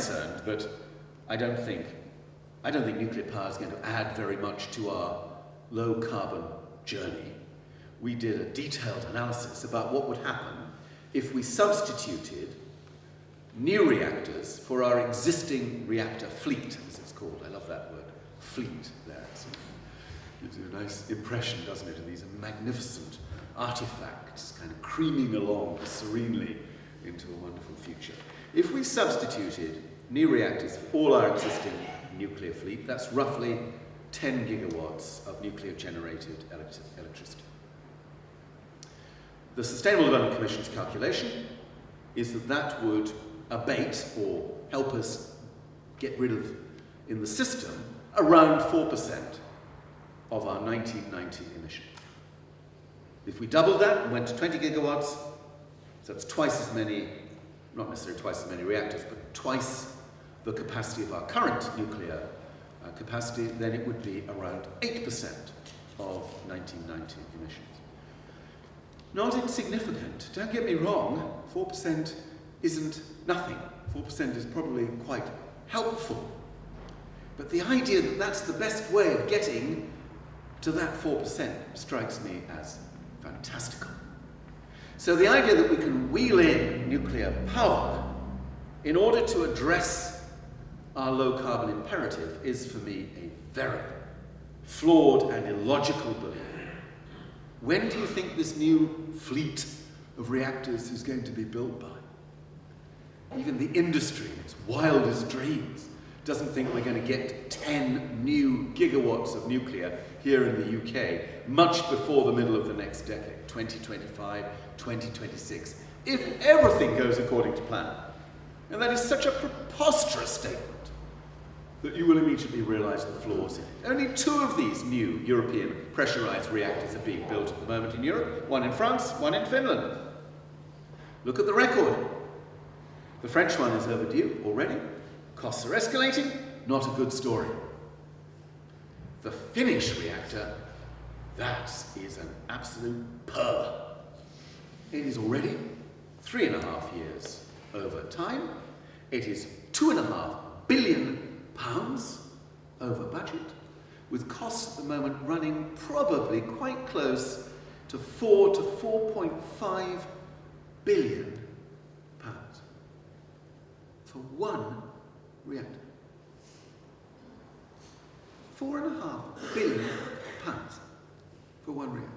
concerned that I don't think nuclear power is going to add very much to our low carbon journey. We did a detailed analysis about what would happen if we substituted new reactors for our existing reactor fleet, as it's called. I love that word, fleet, there. It gives you a nice impression, doesn't it, of these magnificent artifacts kind of creaming along serenely into a wonderful future. If we substituted new reactors for all our existing nuclear fleet, that's roughly 10 gigawatts of nuclear-generated electricity. The Sustainable Development Commission's calculation is that that would abate or help us get rid of, in the system, around 4% of our 1990 emissions. If we doubled that and went to 20 gigawatts, so that's twice as many, not necessarily twice as many reactors, but twice the capacity of our current nuclear capacity, then it would be around 8% of 1990 emissions. Not insignificant. Don't get me wrong, 4% isn't nothing. 4% is probably quite helpful. But the idea that that's the best way of getting to that 4% strikes me as fantastical. So the idea that we can wheel in nuclear power in order to address our low carbon imperative is for me a very flawed and illogical belief. When do you think this new fleet of reactors is going to be built by? Even the industry in its wildest dreams doesn't think we're going to get 10 new gigawatts of nuclear here in the UK much before the middle of the next decade, 2025, 2026, if everything goes according to plan. And that is such a preposterous statement that you will immediately realize the flaws in it. Only 2 of these new European pressurized reactors are being built at the moment in Europe, one in France, one in Finland. Look at the record. The French one is overdue already. Costs are escalating, not a good story. The Finnish reactor, that is an absolute pearl. It is already 3.5 years over time. It is £2.5 billion over budget, with costs at the moment running probably quite close to 4 to 4.5 billion pounds for one reactor. 4.5 billion pounds for one reactor.